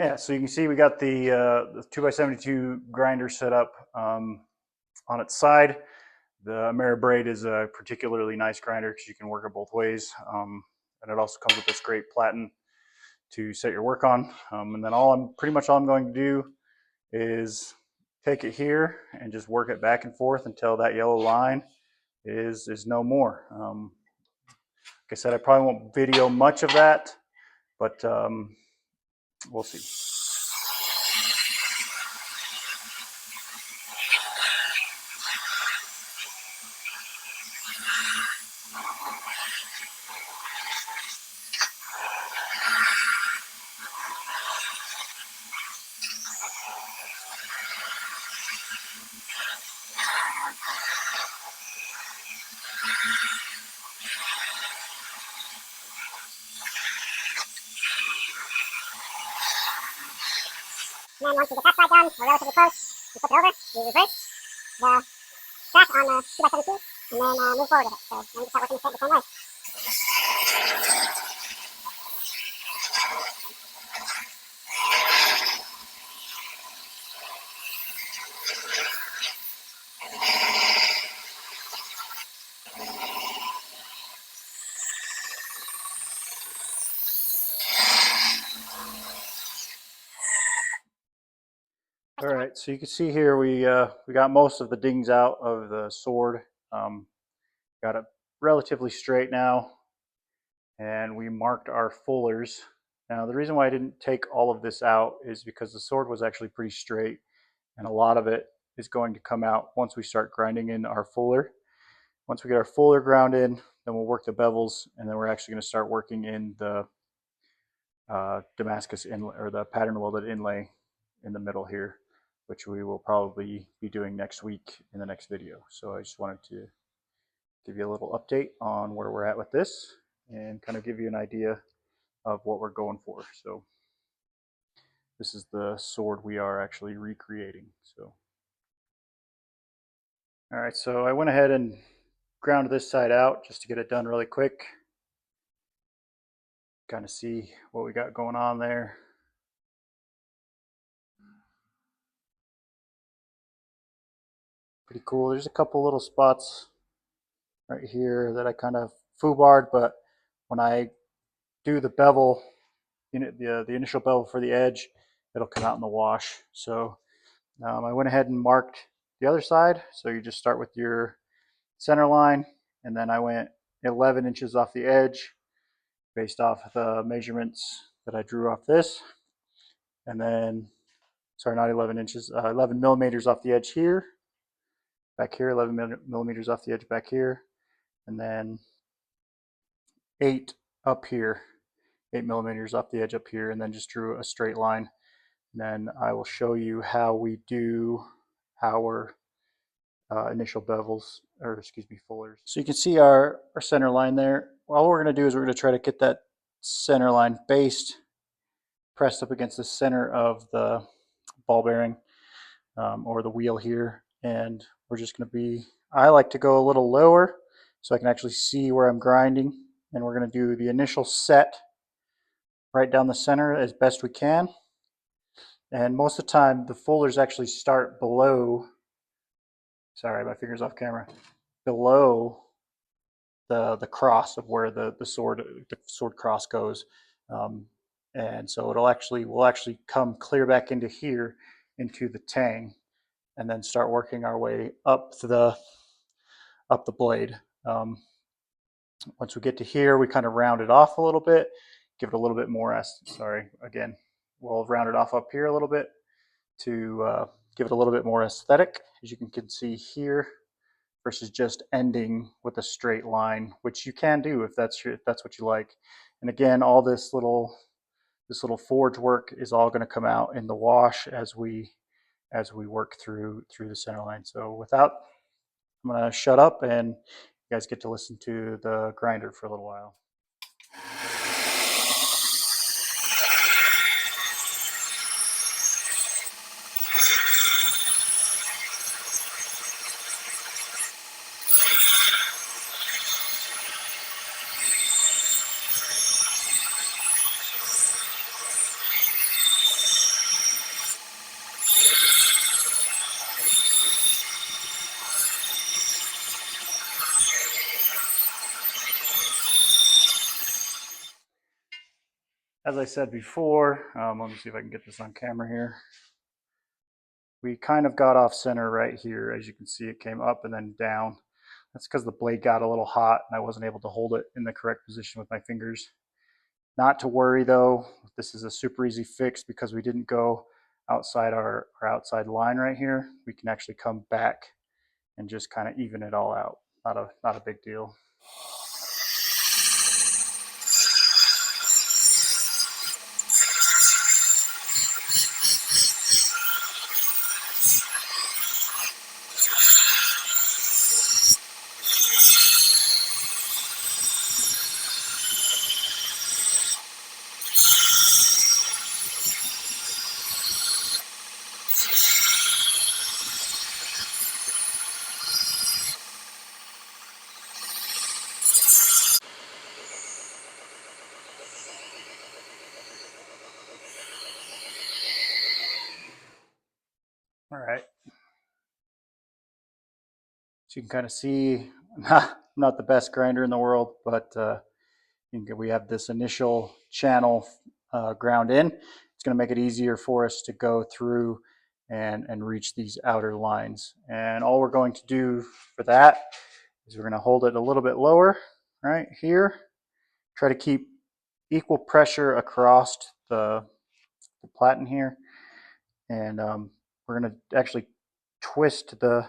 Yeah, so you can see we got the 2x72 grinder set up on its side. The Ameribraid is a particularly nice grinder because you can work it both ways. And it also comes with this great platen to set your work on. And then pretty much all I'm going to do is take it here and just work it back and forth until that yellow line is no more. Like I said, I probably won't video much of that, but we'll see. And then once you get that side done, or relatively close, you flip it over, you reverse the track on the 2x72, and then move forward with it. So then you can start working the same way. All right, so you can see here we got most of the dings out of the sword. Got it relatively straight now, and we marked our fullers. Now the reason why I didn't take all of this out is because the sword was actually pretty straight, and a lot of it is going to come out once we start grinding in our fuller. Once we get our fuller ground in, then we'll work the bevels, and then we're actually going to start working in the Damascus inlay, or the pattern welded inlay in the middle here, which we will probably be doing next week in the next video. So I just wanted to give you a little update on where we're at with this and kind of give you an idea of what we're going for. So this is the sword we are actually recreating. So all right, so I went ahead and ground this side out just to get it done really quick. Kind of see what we got going on there. Pretty cool. There's a couple little spots right here that I kind of foobarred, but when I do the bevel, the initial bevel for the edge, it'll come out in the wash. So I went ahead and marked the other side. So you just start with your center line, and then I went 11 inches off the edge based off the measurements that I drew off this. And then, sorry, not 11 inches, 11 millimeters off the edge here, back here, 11 millimeters off the edge back here, and then 8 up here, 8 millimeters off the edge up here, and then just drew a straight line. And then I will show you how we do our initial bevels, or excuse me, fullers. So you can see our center line there. All we're going to do is we're going to try to get that center line based, pressed up against the center of the ball bearing or the wheel here. And we're just going to be, I like to go a little lower so I can actually see where I'm grinding. And we're going to do the initial set right down the center as best we can. And most of the time, the fullers actually start below, sorry, my finger's off camera, below the cross of where the sword cross goes. And so we'll actually come clear back into here, into the tang, and then start working our way up the blade. Once we get to here, we kind of round it off a little bit, give it a little bit more, again, we'll round it off up here a little bit to give it a little bit more aesthetic, as you can see here, versus just ending with a straight line, which you can do if that's what you like. And again, all this little forge work is all going to come out in the wash as we work through the center line. So without, I'm going to shut up and you guys get to listen to the grinder for a little while. as I said before, let me see if I can get this on camera here. We kind of got off center right here. As you can see, it came up and then down. That's because the blade got a little hot and I wasn't able to hold it in the correct position with my fingers. Not to worry though, this is a super easy fix because we didn't go outside our outside line right here. We can actually come back and just kind of even it all out. Not a big deal. All right. So you can kind of see, not the best grinder in the world, but we have this initial channel ground in. It's going to make it easier for us to go through and reach these outer lines. And all we're going to do for that is we're going to hold it a little bit lower right here. Try to keep equal pressure across the platen here. And we're going to actually twist the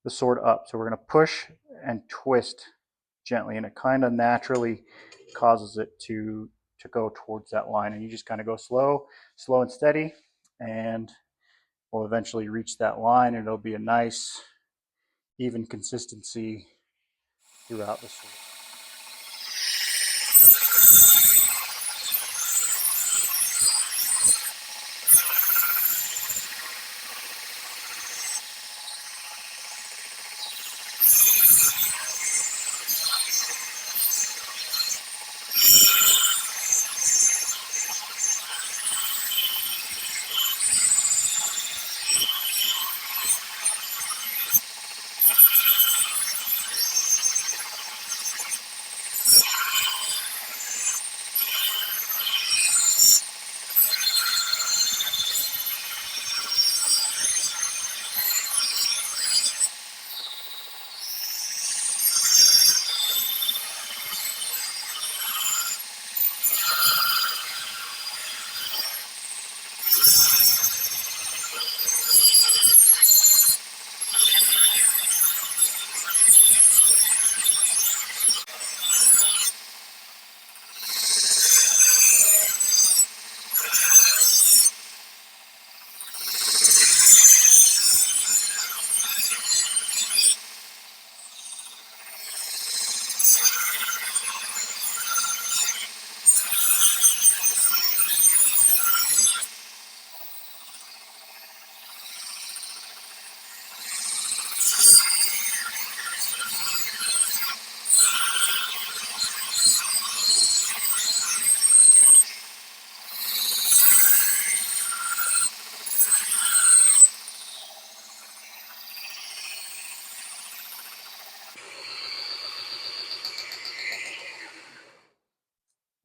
sword up. So we're going to push and twist gently, and it kind of naturally causes it to go towards that line. And you just kind of go slow and steady, and we'll eventually reach that line, and it'll be a nice even consistency throughout the sword.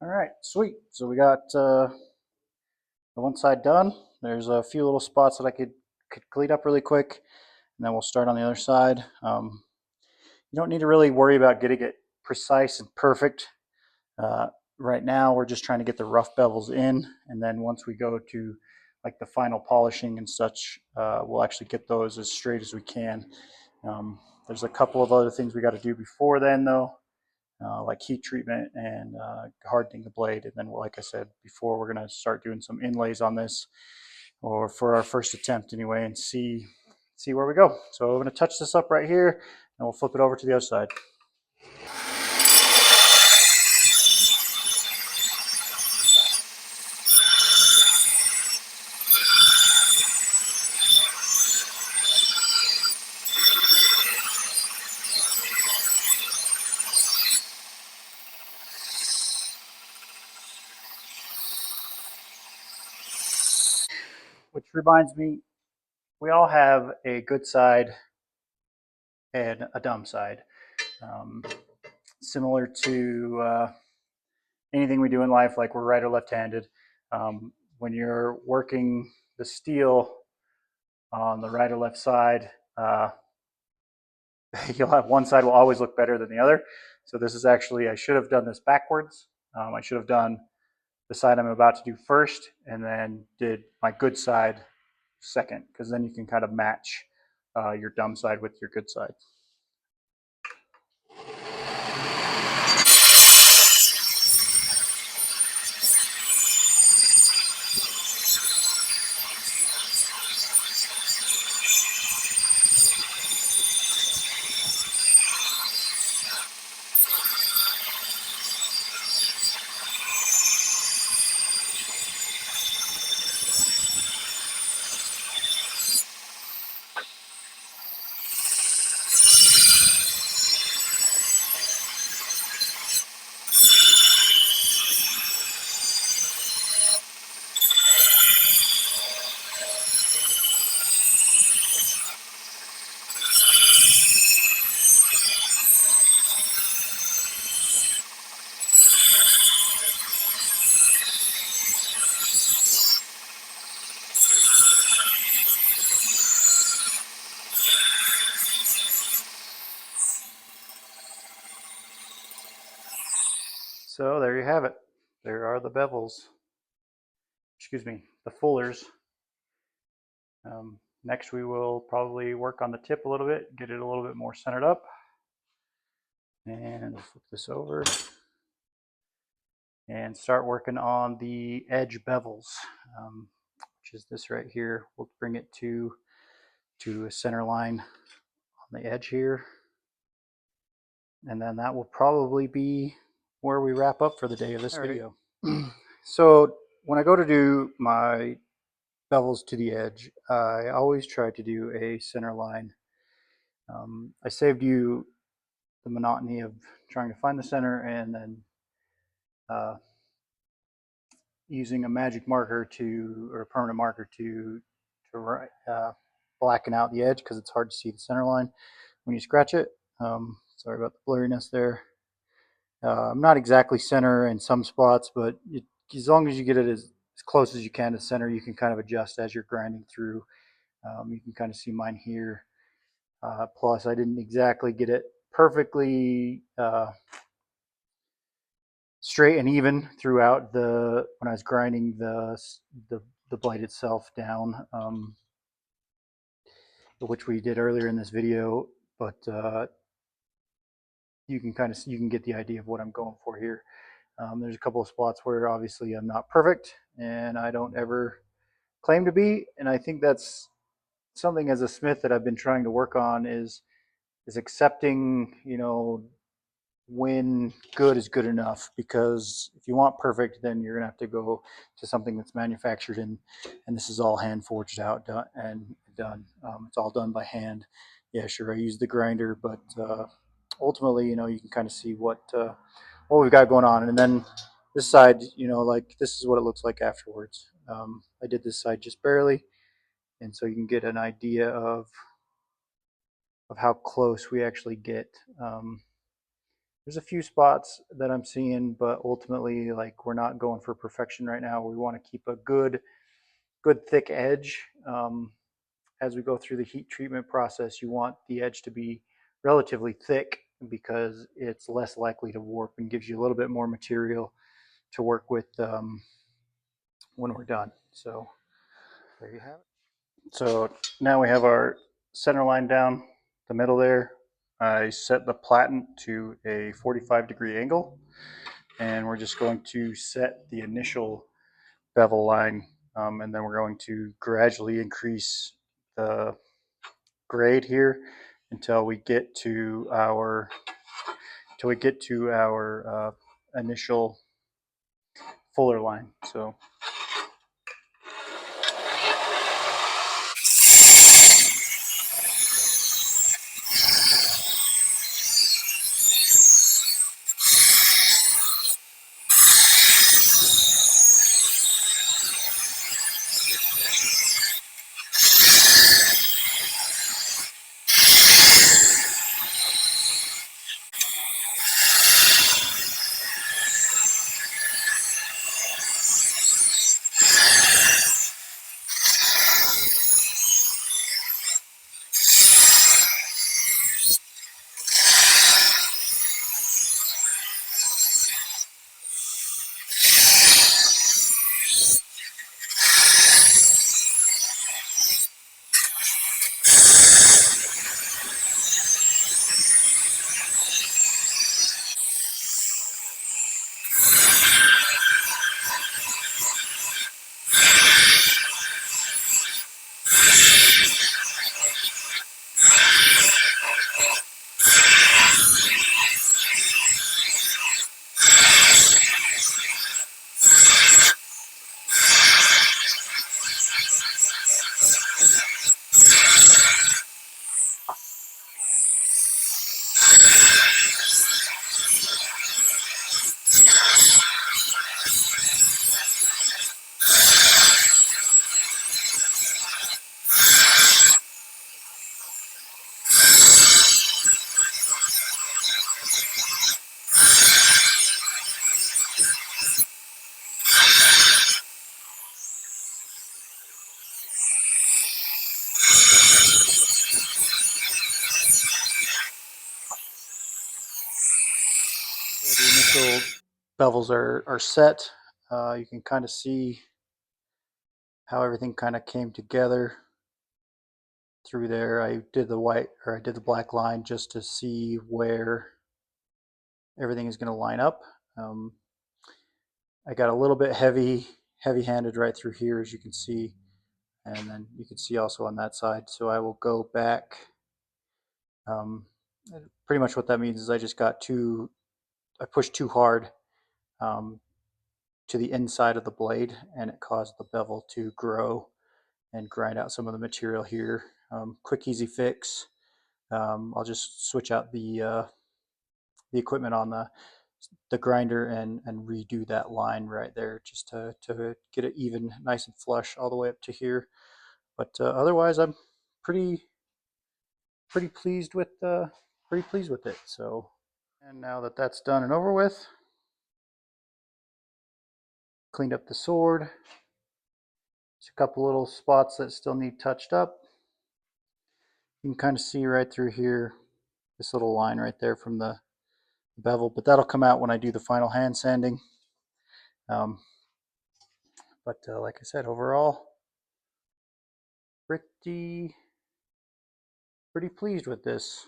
All right, sweet. So we got the one side done. There's a few little spots that I could clean up really quick, and then we'll start on the other side. You don't need to really worry about getting it precise and perfect. Uh, right now, we're just trying to get the rough bevels in, and then once we go to like the final polishing and such, we'll actually get those as straight as we can. There's a couple of other things we got to do before then, though, like heat treatment and hardening the blade. And then, like I said before, we're going to start doing some inlays on this, or for our first attempt anyway, and see where we go. So we're going to touch this up right here, and we'll flip it over to the other side. Which reminds me, we all have a good side and a dumb side. Similar to anything we do in life, like we're right or left-handed, when you're working the steel on the right or left side, you'll have one side will always look better than the other. So this is actually, I should have done this backwards. I should have done the side I'm about to do first and then did my good side second, because then you can kind of match your dumb side with your good side. So there you have it. There are the bevels. Excuse me, the fullers. Next we will probably work on the tip a little bit, get it a little bit more centered up. And flip this over and start working on the edge bevels, which is this right here. We'll bring it to a center line on the edge here. And then that will probably be where we wrap up for the day of this video. So when I go to do my bevels to the edge, I always try to do a center line. I saved you the monotony of trying to find the center and then using a magic marker or a permanent marker to blacken out the edge, because it's hard to see the center line when you scratch it. Sorry about the blurriness there. I'm not exactly center in some spots, but as long as you get it as close as you can to center, you can kind of adjust as you're grinding through. You can kind of see mine here. Plus, I didn't exactly get it perfectly straight and even throughout when I was grinding the blade itself down, which we did earlier in this video. But you can get the idea of what I'm going for here. There's a couple of spots where obviously I'm not perfect, and I don't ever claim to be. And I think that's something as a smith that I've been trying to work on is accepting, when good is good enough. Because if you want perfect, then you're gonna have to go to something that's manufactured, and this is all hand forged out and done. It's all done by hand. Yeah, sure, I use the grinder, but ultimately, you can kind of see what we've got going on. And then this side, like this is what it looks like afterwards. I did this side just barely, and so you can get an idea of how close we actually get. There's a few spots that I'm seeing, but ultimately, like, we're not going for perfection right now. We want to keep a good thick edge. As we go through the heat treatment process, you want the edge to be relatively thick because it's less likely to warp and gives you a little bit more material to work with when we're done. So there you have it. So now we have our center line down the middle there. I set the platen to a 45-degree angle, and we're just going to set the initial bevel line, and then we're going to gradually increase the grade here until we get to our initial fuller line. So initial bevels are set. You can kind of see how everything kind of came together through there. I did the black line just to see where everything is going to line up. I got a little bit heavy-handed right through here, as you can see, and then you can see also on that side. So I will go back. Pretty much what that means is I pushed too hard to the inside of the blade, and it caused the bevel to grow and grind out some of the material here. Quick, easy fix. I'll just switch out the equipment on the grinder and redo that line right there just to get it even, nice and flush all the way up to here. But otherwise, I'm pretty pleased with it. So, and now that that's done and over with, cleaned up the sword. There's a couple little spots that still need touched up. You can kind of see right through here, this little line right there from the bevel, but that'll come out when I do the final hand sanding. But like I said, overall, pretty pleased with this.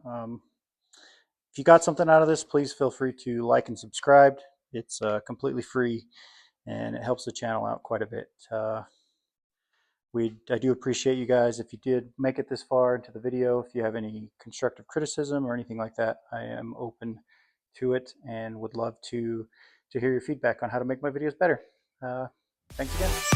If you got something out of this, please feel free to like and subscribe. It's completely free, and it helps the channel out quite a bit. I do appreciate you guys. If you did make it this far into the video, if you have any constructive criticism or anything like that, I am open to it and would love to hear your feedback on how to make my videos better. Thanks again.